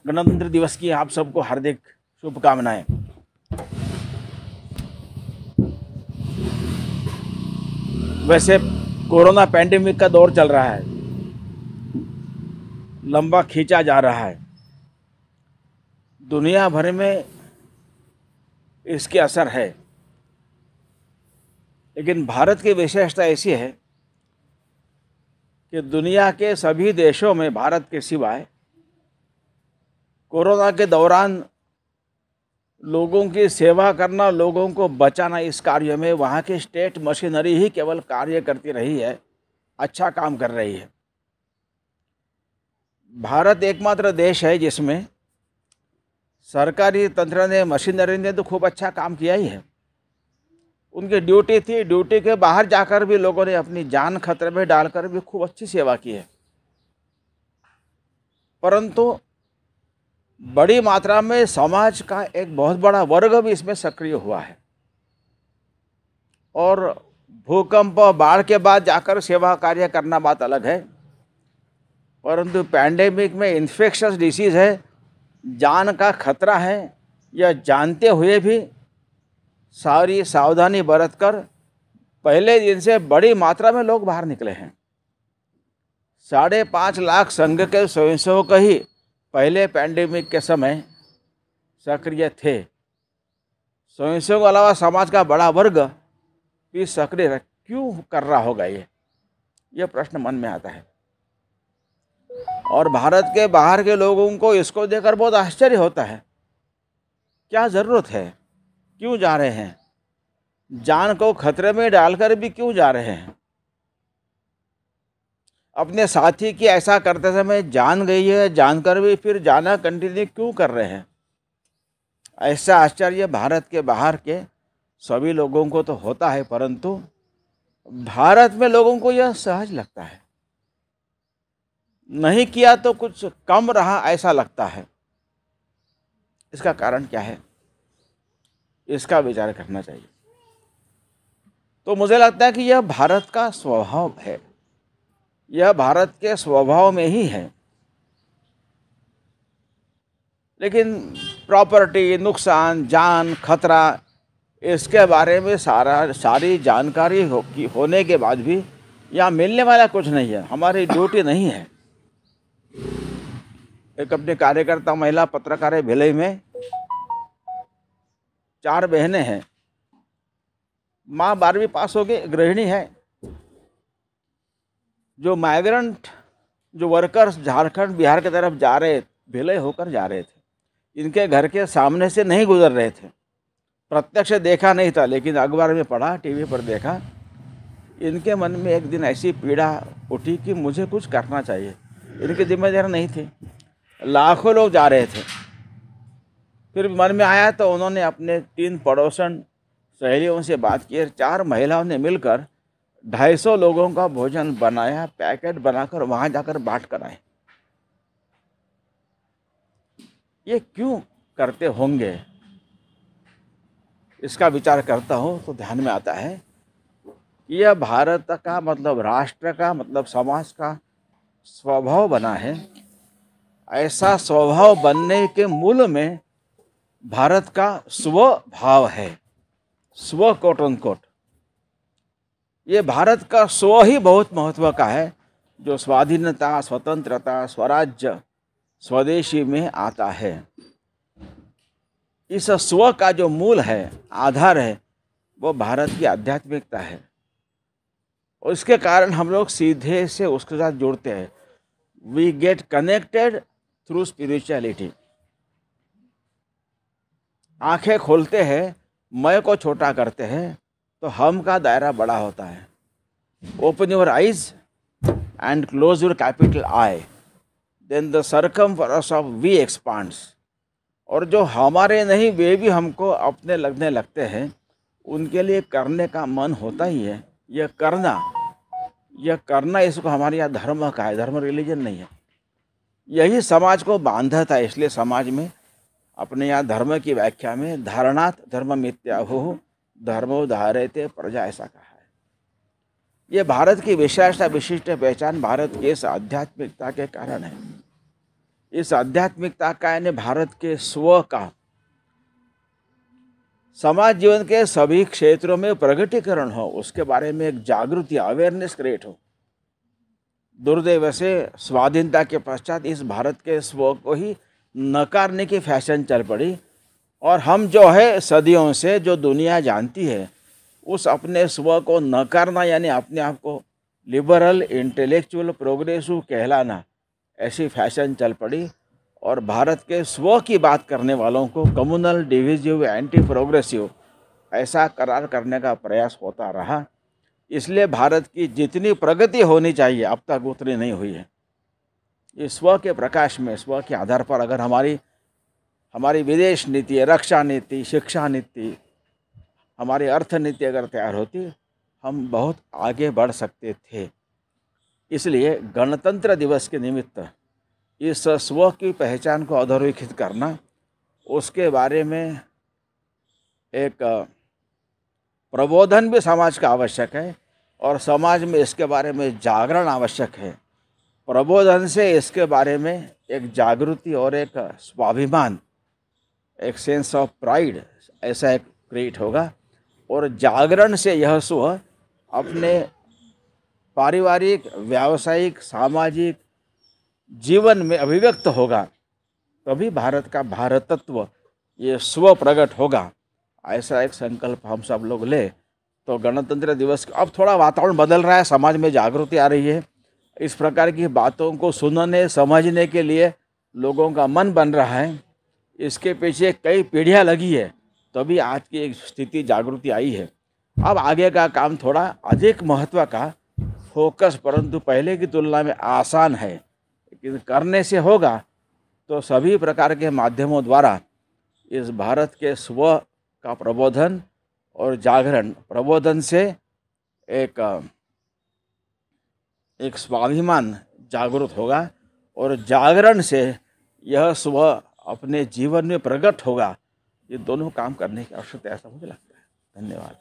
गणतंत्र दिवस की आप सबको हार्दिक शुभकामनाएं। वैसे कोरोना पैंडेमिक का दौर चल रहा है, लंबा खींचा जा रहा है। दुनिया भर में इसके असर है, लेकिन भारत की विशेषता ऐसी है कि दुनिया के सभी देशों में भारत के सिवाय कोरोना के दौरान लोगों की सेवा करना, लोगों को बचाना, इस कार्य में वहाँ की स्टेट मशीनरी ही केवल कार्य करती रही है, अच्छा काम कर रही है। भारत एकमात्र देश है जिसमें सरकारी तंत्र ने, मशीनरी ने तो खूब अच्छा काम किया ही है। उनकी ड्यूटी थी, ड्यूटी के बाहर जाकर भी लोगों ने अपनी जान खतरे में डालकर भी खूब अच्छी सेवा की है। परंतु बड़ी मात्रा में समाज का एक बहुत बड़ा वर्ग भी इसमें सक्रिय हुआ है और भूकंप, बाढ़ के बाद जाकर सेवा कार्य करना बात अलग है, परंतु पैंडेमिक में इन्फेक्शस डिसीज़ है, जान का खतरा है, यह जानते हुए भी सारी सावधानी बरतकर पहले दिन से बड़ी मात्रा में लोग बाहर निकले हैं। 5.5 लाख संघ के स्वयंसेवक ही पहले पैंडेमिक के समय सक्रिय थे। स्वयंसेवक के अलावा समाज का बड़ा वर्ग भी सक्रिय क्यों कर रहा होगा, ये प्रश्न मन में आता है। और भारत के बाहर के लोगों को इसको देखकर बहुत आश्चर्य होता है। क्या ज़रूरत है, क्यों जा रहे हैं, जान को खतरे में डालकर भी क्यों जा रहे हैं। अपने साथी की ऐसा करते समय जान गई है, जानकर भी फिर जाना कंटिन्यू क्यों कर रहे हैं। ऐसा आश्चर्य भारत के बाहर के सभी लोगों को तो होता है, परंतु भारत में लोगों को यह सहज लगता है। नहीं किया तो कुछ कम रहा ऐसा लगता है। इसका कारण क्या है, इसका विचार करना चाहिए। तो मुझे लगता है कि यह भारत का स्वभाव है, यह भारत के स्वभाव में ही है। लेकिन प्रॉपर्टी, नुकसान, जान, खतरा, इसके बारे में सारी जानकारी होने के बाद भी यहाँ मिलने वाला कुछ नहीं है, हमारी ड्यूटी नहीं है। एक अपने कार्यकर्ता महिला पत्रकार है भिलई में, 4 बहनें हैं, माँ 12वीं पास हो गई, गृहिणी है। जो माइग्रेंट, जो वर्कर्स झारखंड बिहार की तरफ जा रहे, भिलई होकर जा रहे थे, इनके घर के सामने से नहीं गुजर रहे थे। प्रत्यक्ष देखा नहीं था, लेकिन अखबार में पढ़ा, टीवी पर देखा। इनके मन में एक दिन ऐसी पीड़ा उठी कि मुझे कुछ करना चाहिए। इनकी जिम्मेदारी नहीं थी, लाखों लोग जा रहे थे। फिर मन में आया तो उन्होंने अपने 3 पड़ोसन सहेलियों से बात की, 4 महिलाओं ने मिलकर 250 लोगों का भोजन बनाया, पैकेट बनाकर वहाँ जाकर बांट कर आए। ये क्यों करते होंगे, इसका विचार करता हूँ तो ध्यान में आता है कि यह भारत का मतलब, राष्ट्र का मतलब, समाज का स्वभाव बना है। ऐसा स्वभाव बनने के मूल में भारत का स्वभाव है, स्व कोट अनकोट। ये भारत का स्व ही बहुत महत्व का है, जो स्वाधीनता, स्वतंत्रता, स्वराज्य, स्वदेशी में आता है। इस स्व का जो मूल है, आधार है, वो भारत की आध्यात्मिकता है। और इसके कारण हम लोग सीधे से उसके साथ जुड़ते हैं। We get connected through spirituality. आंखें खोलते हैं, मैं को छोटा करते हैं, तो हम का दायरा बड़ा होता है। Open your eyes and close your capital I, then the circumference of we expands. और जो हमारे नहीं वे भी हमको अपने लगने लगते हैं, उनके लिए करने का मन होता ही है। यह करना इसको हमारे यहाँ धर्म का है, धर्म रिलीजन नहीं है। यही समाज को बांधता है। इसलिए समाज में अपने यहाँ धर्म की व्याख्या में धारणात धर्म मिथ्याहुः धर्मो धारयते प्रजा, ऐसा कहा है। ये भारत की विशेषता, विशिष्ट पहचान भारत के इस आध्यात्मिकता के कारण है। इस आध्यात्मिकता का यानी भारत के स्व का समाज जीवन के सभी क्षेत्रों में प्रगटीकरण हो, उसके बारे में एक जागृति, अवेयरनेस क्रिएट हो। दुर्दैव से स्वाधीनता के पश्चात इस भारत के स्व को ही नकारने की फैशन चल पड़ी और हम जो है सदियों से जो दुनिया जानती है उस अपने स्व को नकारना यानी अपने आप को लिबरल, इंटेलेक्चुअल, प्रोग्रेसिव कहलाना, ऐसी फैशन चल पड़ी और भारत के स्व की बात करने वालों को कम्युनल, डिविजिव, एंटी प्रोग्रेसिव ऐसा करार करने का प्रयास होता रहा। इसलिए भारत की जितनी प्रगति होनी चाहिए अब तक उतनी नहीं हुई है। इस स्व के प्रकाश में, स्व के आधार पर अगर हमारी विदेश नीति, रक्षा नीति, शिक्षा नीति, हमारी अर्थ नीति अगर तैयार होती, हम बहुत आगे बढ़ सकते थे। इसलिए गणतंत्र दिवस के निमित्त इस स्व की पहचान को अधोरेखित करना, उसके बारे में एक प्रबोधन भी समाज का आवश्यक है और समाज में इसके बारे में जागरण आवश्यक है। प्रबोधन से इसके बारे में एक जागृति और एक स्वाभिमान, एक सेंस ऑफ प्राइड ऐसा एक क्रिएट होगा और जागरण से यह स्व अपने पारिवारिक, व्यावसायिक, सामाजिक जीवन में अभिव्यक्त होगा, तभी भारत का भारतत्व ये स्व प्रकट होगा। ऐसा एक संकल्प हम सब लोग ले तो गणतंत्र दिवस अब थोड़ा वातावरण बदल रहा है, समाज में जागृति आ रही है। इस प्रकार की बातों को सुनने, समझने के लिए लोगों का मन बन रहा है। इसके पीछे कई पीढ़ियां लगी है तभी आज की एक स्थिति, जागृति आई है। अब आगे का काम थोड़ा अधिक महत्व का, फोकस परंतु पहले की तुलना में आसान है, लेकिन करने से होगा तो सभी प्रकार के माध्यमों द्वारा इस भारत के स्व का प्रबोधन और जागरण, प्रबोधन से एक स्वाभिमान जागृत होगा और जागरण से यह स्व अपने जीवन में प्रकट होगा। ये दोनों काम करने की आवश्यकता है, ऐसा मुझे लगता है। धन्यवाद।